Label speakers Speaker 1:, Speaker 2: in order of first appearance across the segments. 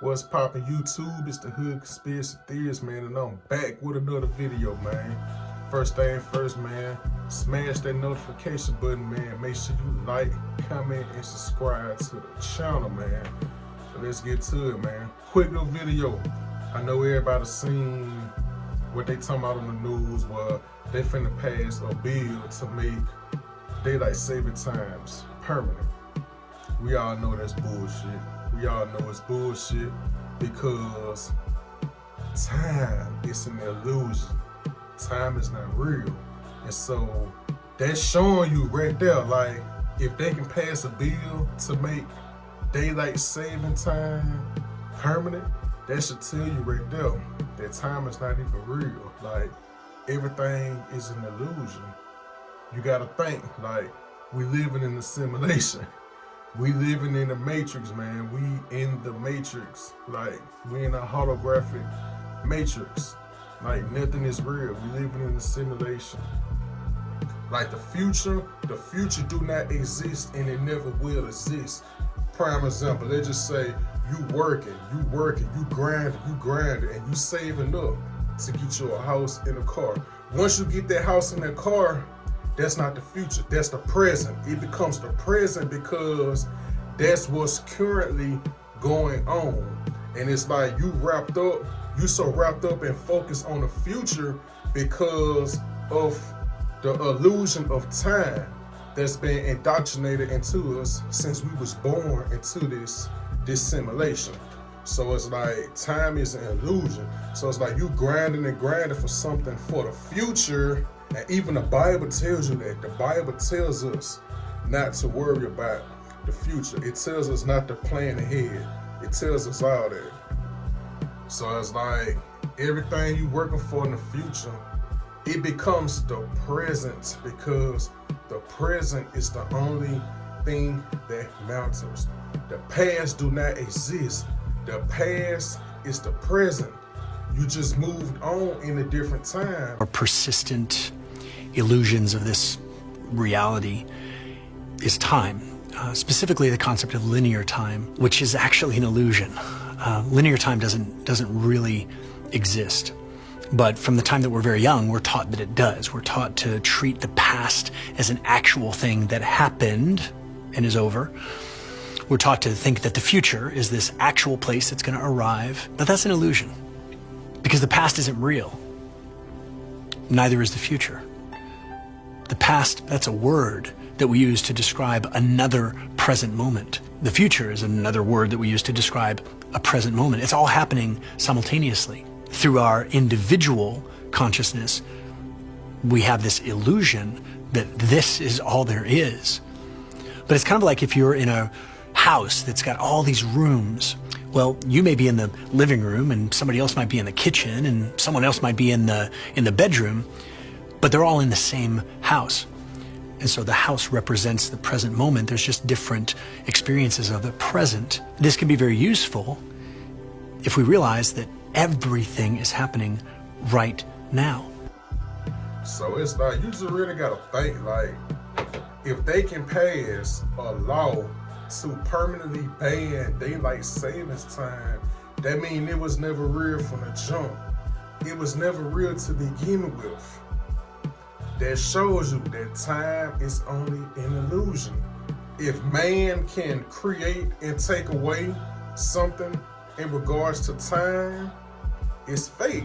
Speaker 1: What's poppin' YouTube? It's the Hood Conspiracy Theorist, man, and I'm back with another video, man. First thing first, man, smash that notification button, man. Make sure you like, comment, and subscribe to the channel, man. So let's get to it, man. Quick little video. I know everybody seen what they talking about on the news, where they finna pass a bill to make daylight saving times permanent. We all know that's bullshit. We all know it's bullshit because time is an illusion. Time is not real. And so that's showing you right there, like, if they can pass a bill to make daylight saving time permanent, that should tell you right there that time is not even real. Like, everything is an illusion. You gotta think, like, we living in a simulation. We living in the matrix, man. We in the matrix. Like, we in a holographic matrix. Like, nothing is real. We living in a simulation. Like, the future do not exist, and it never will exist. Prime example, let's just say you working, you grinding, and you saving up to get you a house and a car. Once you get that house and that car, that's not the future, that's the present. It becomes the present because that's what's currently going on. And it's like you so wrapped up and focused on the future because of the illusion of time that's been indoctrinated into us since we was born into this simulation. So it's like time is an illusion. So it's like you grinding for something for the future. And even the Bible tells you that. The Bible tells us not to worry about the future. It tells us not to plan ahead. It tells us all that. So it's like everything you working for in the future, it becomes the present because the present is the only thing that matters. The past do not exist. The past is the present. You just moved on in a different time.
Speaker 2: Or persistent illusions of this reality is time, specifically the concept of linear time, which is actually an illusion. Linear time doesn't really exist. But from the time that we're very young, we're taught that it does. We're taught to treat the past as an actual thing that happened and is over. We're taught to think that the future is this actual place that's going to arrive, but that's an illusion because the past isn't real. Neither is the future. The past, that's a word that we use to describe another present moment. The future is another word that we use to describe a present moment. It's all happening simultaneously. Through our individual consciousness, we have this illusion that this is all there is. But it's kind of like if you're in a house that's got all these rooms. Well, you may be in the living room and somebody else might be in the kitchen and someone else might be in the bedroom, but they're all in the same house. And so the house represents the present moment. There's just different experiences of the present. This can be very useful if we realize that everything is happening right now.
Speaker 1: So it's like, you just really gotta think, like, if they can pass a law to permanently ban daylight savings time, that means it was never real from the jump. It was never real to begin with. That shows you that time is only an illusion. If man can create and take away something in regards to time, it's fake.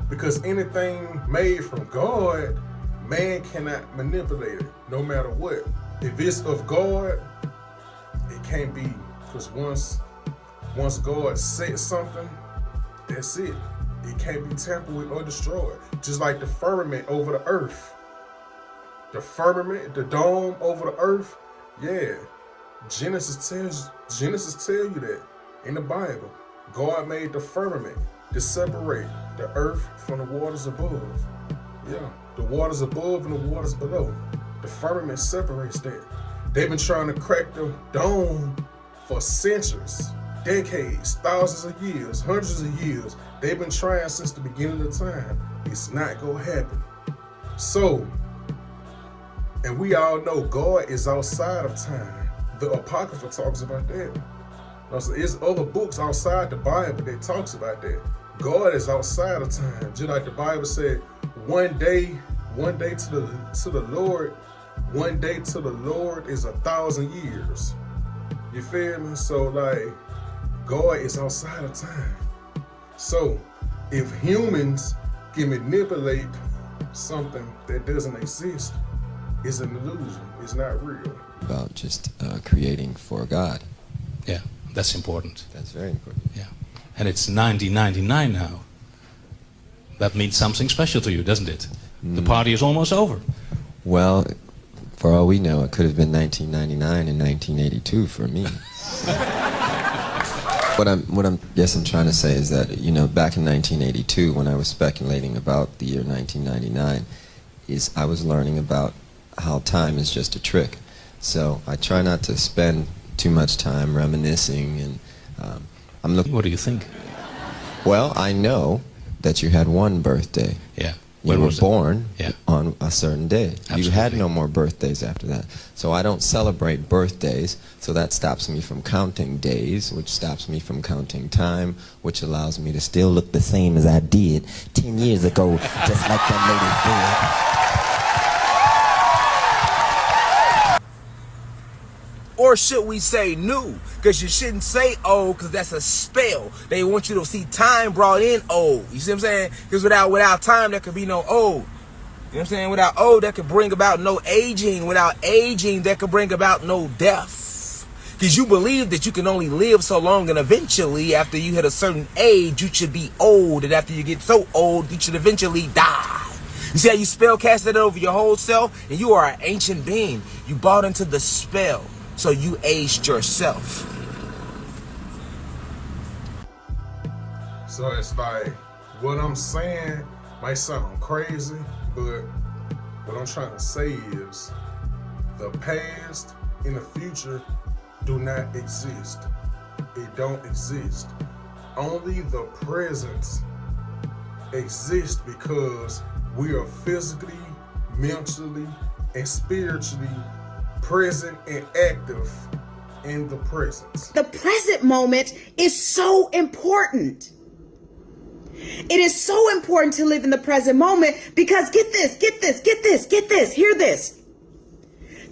Speaker 1: Because anything made from God, man cannot manipulate it, no matter what. If it's of God, it can't be. Because once God said something, that's it. It can't be tampered with or destroyed. Just like the firmament over the earth. The firmament, the dome over the earth, yeah. Genesis tell you that in the Bible. God made the firmament to separate the earth from the waters above. Yeah, the waters above and the waters below. The firmament separates that. They've been trying to crack the dome for centuries, decades, thousands of years, hundreds of years. They've been trying since the beginning of time. It's not gonna happen. So, and we all know God is outside of time. The Apocrypha talks about that. There's other books outside the Bible that talks about that. God is outside of time. Just like the Bible said, one day to the Lord, one day to the Lord is 1,000 years. You feel me? So like, God is outside of time. So if humans can manipulate something that doesn't exist, it's an illusion. It's not real.
Speaker 3: About just creating for God.
Speaker 4: Yeah, that's important.
Speaker 3: That's very important.
Speaker 4: Yeah, and it's 1999 now. That means something special to you, doesn't it? The party is almost over.
Speaker 3: Well, for all we know, it could have been 1999 and 1982 for me. What I'm trying to say is that, you know, back in 1982, when I was speculating about the year 1999, I was learning about how time is just a trick. So I try not to spend too much time reminiscing, and I'm looking.
Speaker 4: What do you think?
Speaker 3: Well, I know that you had one birthday.
Speaker 4: Yeah.
Speaker 3: You were born
Speaker 4: Yeah.
Speaker 3: on a certain day.
Speaker 4: Absolutely.
Speaker 3: You had no more birthdays after that. So I don't celebrate birthdays, so that stops me from counting days, which stops me from counting time, which allows me to still look the same as I did 10 years ago, just like that lady said.
Speaker 5: Or should we say new? Because you shouldn't say old, because that's a spell. They want you to see time brought in old. You see what I'm saying? Because without time, there could be no old. You know what I'm saying? Without old, that could bring about no aging. Without aging, that could bring about no death. Because you believe that you can only live so long, and eventually, after you hit a certain age, you should be old. And after you get so old, you should eventually die. You see how you spell cast it over your whole self? And you are an ancient being. You bought into the spell. So you aged yourself.
Speaker 1: So it's like, what I'm saying might sound crazy, but what I'm trying to say is the past and the future do not exist. It don't exist. Only the present exists because we are physically, mentally, and spiritually present and active in the present.
Speaker 6: The present moment is so important. It is so important to live in the present moment because get this, hear this.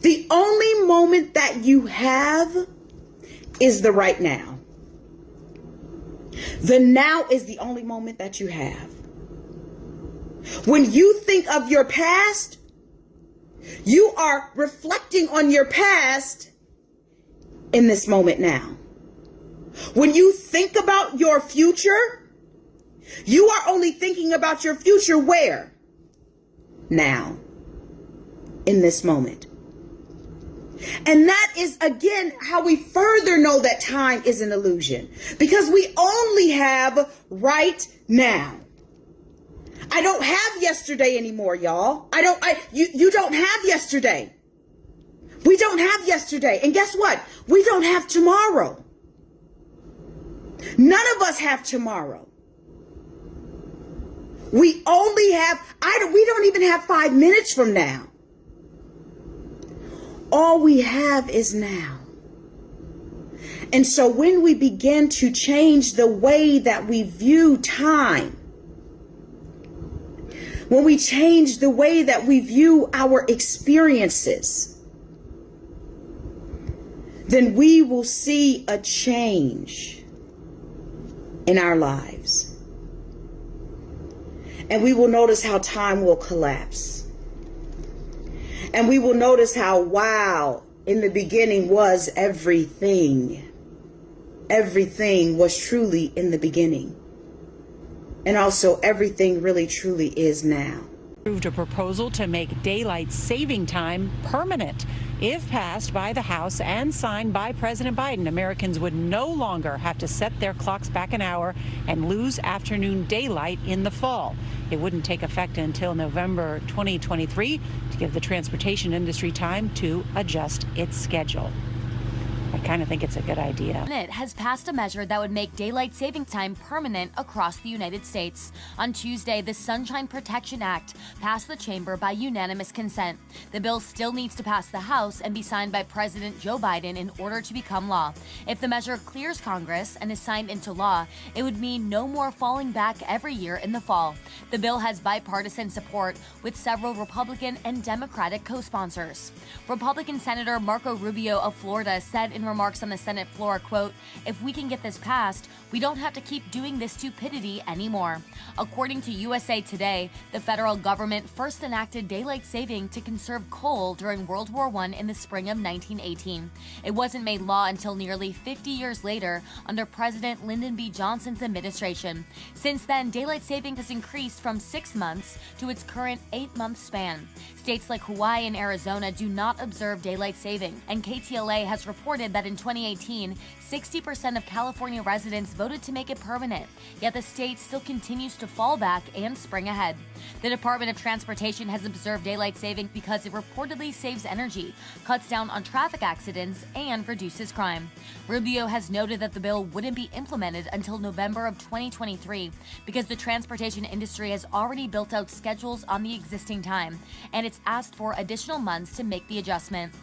Speaker 6: The only moment that you have is the right now. The now is the only moment that you have. When you think of your past, you are reflecting on your past in this moment now. When you think about your future, you are only thinking about your future where? Now. In this moment. And that is, again, how we further know that time is an illusion. Because we only have right now. I don't have yesterday anymore, y'all. You don't have yesterday. We don't have yesterday. And guess what? We don't have tomorrow. None of us have tomorrow. We only have, we don't even have 5 minutes from now. All we have is now. And so when we begin to change the way that we view time, when we change the way that we view our experiences, then we will see a change in our lives. And we will notice how time will collapse. And we will notice how, wow, in the beginning was everything. Everything was truly in the beginning. And also everything really truly is now.
Speaker 7: Approved a proposal to make daylight saving time permanent. If passed by the House and signed by President Biden, Americans would no longer have to set their clocks back an hour and lose afternoon daylight in the fall. It wouldn't take effect until November 2023 to give the transportation industry time to adjust its schedule. kind of think it's a good idea.
Speaker 8: Senate has passed a measure that would make daylight saving time permanent across the United States. On Tuesday, the Sunshine Protection Act passed the chamber by unanimous consent. The bill still needs to pass the House and be signed by President Joe Biden in order to become law. If the measure clears Congress and is signed into law, it would mean no more falling back every year in the fall. The bill has bipartisan support with several Republican and Democratic co-sponsors. Republican Senator Marco Rubio of Florida said in remarks on the Senate floor, quote, "If we can get this passed, we don't have to keep doing this stupidity anymore." According to USA Today, the federal government first enacted daylight saving to conserve coal during World War I in the spring of 1918. It wasn't made law until nearly 50 years later under President Lyndon B. Johnson's administration. Since then, daylight saving has increased from 6 months to its current 8-month span. States like Hawaii and Arizona do not observe daylight saving, and KTLA has reported that in 2018, 60% of California residents voted to make it permanent, yet the state still continues to fall back and spring ahead. The Department of Transportation has observed daylight saving because it reportedly saves energy, cuts down on traffic accidents, and reduces crime. Rubio has noted that the bill wouldn't be implemented until November of 2023 because the transportation industry has already built out schedules on the existing time, and it's asked for additional months to make the adjustment.